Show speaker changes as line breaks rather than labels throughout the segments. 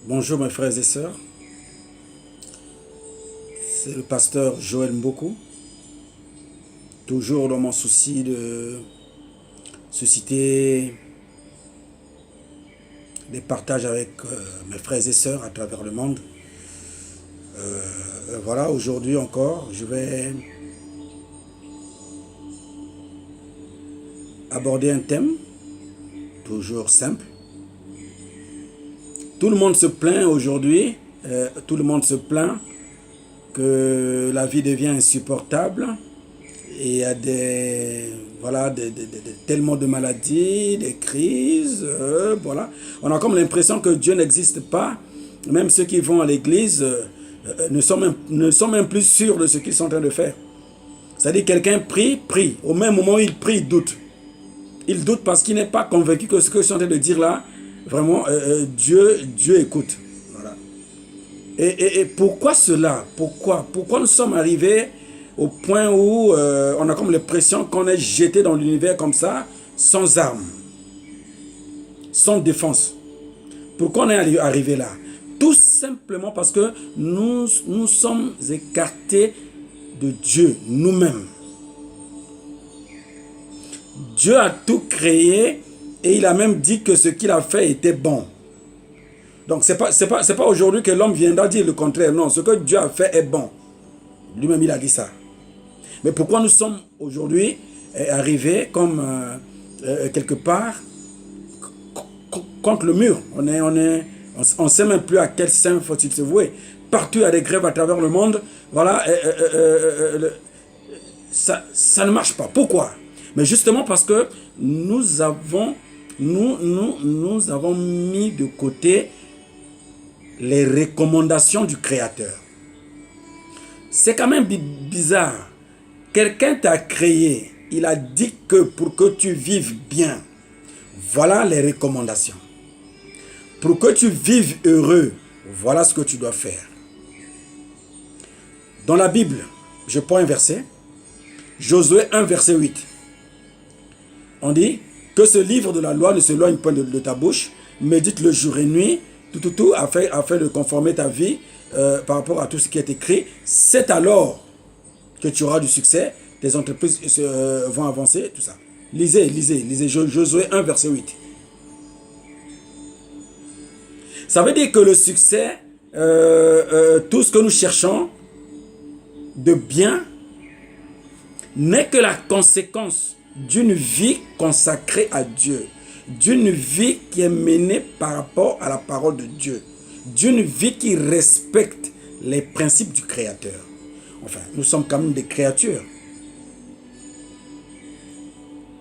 Bonjour mes frères et sœurs, c'est le pasteur Joël Mboku, toujours dans mon souci de susciter des partages avec mes frères et sœurs à travers le monde. Voilà, aujourd'hui encore, je vais aborder un thème toujours simple. Tout le monde se plaint aujourd'hui, tout le monde se plaint que la vie devient insupportable et il y a tellement de maladies, des crises, voilà. On a comme l'impression que Dieu n'existe pas. Même ceux qui vont à l'église ne sont même plus sûrs de ce qu'ils sont en train de faire. C'est-à-dire quelqu'un prie. Au même moment où il prie, il doute. Il doute parce qu'il n'est pas convaincu que ce que je suis en train de dire là, vraiment, Dieu écoute. Voilà. Et pourquoi cela? Pourquoi nous sommes arrivés au point où on a comme l'impression qu'on est jeté dans l'univers comme ça, sans armes, sans défense? Pourquoi on est arrivé là? Tout simplement parce que nous sommes écartés de Dieu, nous-mêmes. Dieu a tout créé et il a même dit que ce qu'il a fait était bon. Donc c'est pas aujourd'hui que l'homme viendra dire le contraire. Non, ce que Dieu a fait est bon. Lui-même il a dit ça. Mais pourquoi nous sommes aujourd'hui arrivés comme quelque part contre le mur? On ne sait même plus à quel sein faut-il se vouer. Partout il y a des grèves à travers le monde. Voilà, ça ne marche pas. Pourquoi? Mais justement parce que nous avons mis de côté les recommandations du Créateur. C'est quand même bizarre. Quelqu'un t'a créé, il a dit que pour que tu vives bien, voilà les recommandations. Pour que tu vives heureux, voilà ce que tu dois faire. Dans la Bible, je prends un verset, Josué 1, verset 8. On dit que ce livre de la loi ne s'éloigne point de ta bouche, médite le jour et nuit, afin de conformer ta vie par rapport à tout ce qui est écrit. C'est alors que tu auras du succès, tes entreprises vont avancer, tout ça. Lisez Josué 1, verset 8. Ça veut dire que le succès, tout ce que nous cherchons de bien, n'est que la conséquence d'une vie consacrée à Dieu, d'une vie qui est menée par rapport à la parole de Dieu, d'une vie qui respecte les principes du Créateur. Enfin, nous sommes quand même des créatures.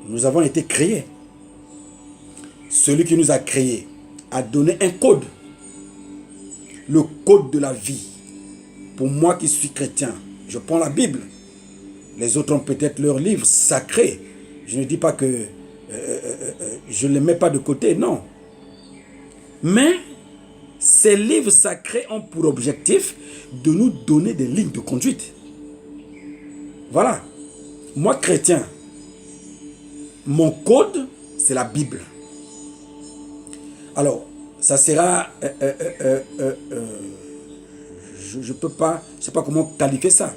Nous avons été créés. Celui qui nous a créés a donné un code. Le code de la vie. Pour moi qui suis chrétien, je prends la Bible. Les autres ont peut-être leur livre sacré. Je ne dis pas que je ne les mets pas de côté, non. Mais ces livres sacrés ont pour objectif de nous donner des lignes de conduite. Voilà. Moi, chrétien, mon code, c'est la Bible. Alors, ça sera... je ne sais pas comment qualifier ça.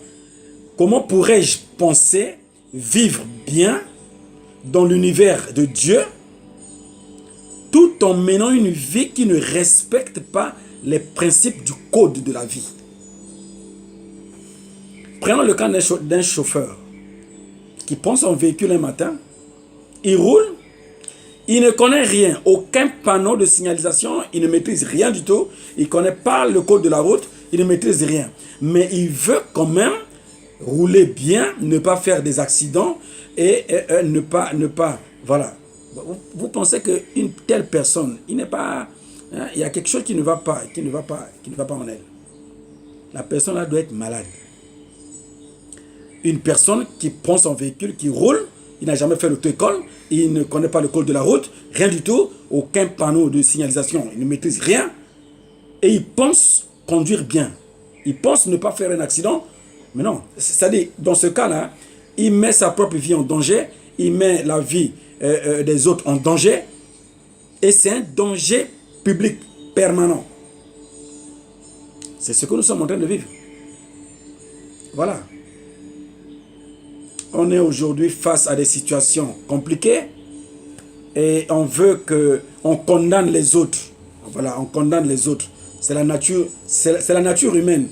Comment pourrais-je penser vivre bien dans l'univers de Dieu tout en menant une vie qui ne respecte pas les principes du code de la vie? Prenons le cas d'un chauffeur qui prend son véhicule un matin, il roule, il ne connaît rien, aucun panneau de signalisation, il ne maîtrise rien du tout, il ne connaît pas le code de la route, il ne maîtrise rien. Mais il veut quand même rouler bien, ne pas faire des accidents et ne pas, voilà. Vous pensez qu'une telle personne, il n'est pas, hein, il y a quelque chose qui ne va pas en elle. La personne là doit être malade. Une personne qui prend son véhicule, qui roule, il n'a jamais fait l'auto-école, il ne connaît pas le code de la route, rien du tout, aucun panneau de signalisation, il ne maîtrise rien, et il pense conduire bien. Il pense ne pas faire un accident, mais non. C'est-à-dire, dans ce cas-là, il met sa propre vie en danger, il met la vie des autres en danger, et c'est un danger public permanent. C'est ce que nous sommes en train de vivre. Voilà. On est aujourd'hui face à des situations compliquées et on veut qu'on condamne les autres. Voilà, on condamne les autres. C'est la nature humaine.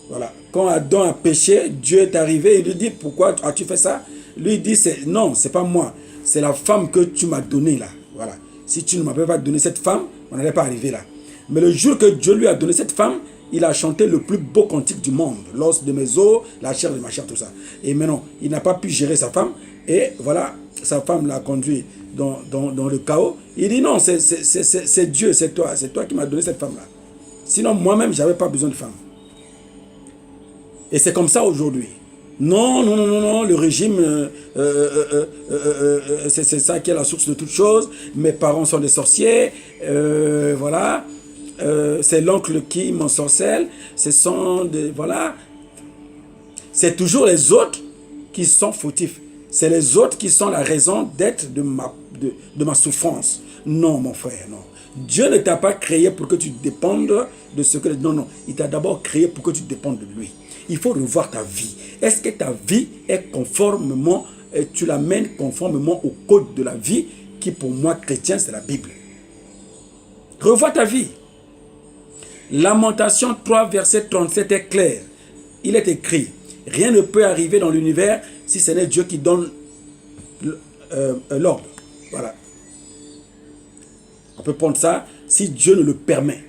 Voilà. Quand Adam a péché, Dieu est arrivé et lui dit, pourquoi as-tu fait ça? Lui dit, non, c'est pas moi. C'est la femme que tu m'as donnée là. Voilà. Si tu ne m'avais pas donné cette femme, on n'allait pas arriver là. Mais le jour que Dieu lui a donné cette femme, il a chanté le plus beau cantique du monde. L'os de mes os, la chair de ma chair, tout ça. Et maintenant, il n'a pas pu gérer sa femme. Et voilà, sa femme l'a conduit dans le chaos. Il dit, non, c'est Dieu, c'est toi qui m'as donné cette femme-là. Sinon, moi-même, je n'avais pas besoin de femme. Et c'est comme ça aujourd'hui. Non, non, non, non, non, le régime, c'est ça qui est la source de toutes choses. Mes parents sont des sorciers, voilà. C'est l'oncle qui m'ensorcelle. Ce sont des, voilà. C'est toujours les autres qui sont fautifs. C'est les autres qui sont la raison d'être de ma souffrance. Non, mon frère, non. Dieu ne t'a pas créé pour que tu dépendes de ce que... Non, non. Il t'a d'abord créé pour que tu dépendes de lui. Il faut revoir ta vie. Est-ce que ta vie est conformément, tu l'amènes conformément au code de la vie qui pour moi, chrétien, c'est la Bible. Revois ta vie. Lamentation 3, verset 37 est clair. Il est écrit, rien ne peut arriver dans l'univers si ce n'est Dieu qui donne l'ordre. Voilà. On peut prendre ça si Dieu ne le permet.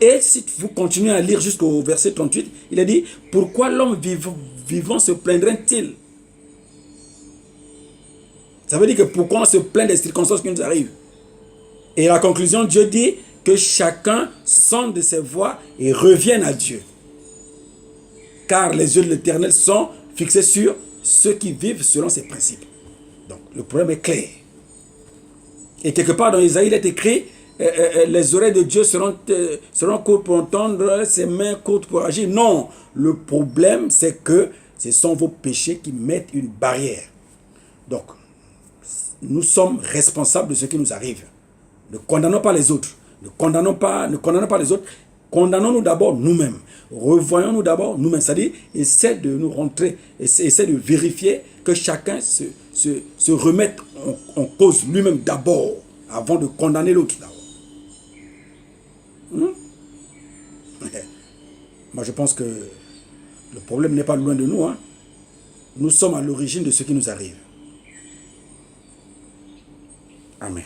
Et si vous continuez à lire jusqu'au verset 38, il a dit, pourquoi l'homme vivant se plaindrait-il? Ça veut dire que pourquoi on se plaint des circonstances qui nous arrivent? Et la conclusion, Dieu dit que chacun sonde de ses voies et revienne à Dieu. Car les yeux de l'Éternel sont fixés sur ceux qui vivent selon ses principes. Donc, le problème est clair. Et quelque part dans Isaïe, il est écrit, les oreilles de Dieu seront courtes pour entendre, ses mains courtes pour agir. Non, le problème, c'est que ce sont vos péchés qui mettent une barrière. Donc, nous sommes responsables de ce qui nous arrive. Ne condamnons pas les autres. Ne condamnons pas les autres. Condamnons-nous d'abord nous-mêmes. Revoyons-nous d'abord nous-mêmes. C'est-à-dire, essaie de nous rentrer, essaie de vérifier que chacun se remette en cause lui-même d'abord, avant de condamner l'autre d'abord. Moi, je pense que le problème n'est pas loin de nous. Hein. Nous sommes à l'origine de ce qui nous arrive. Amen.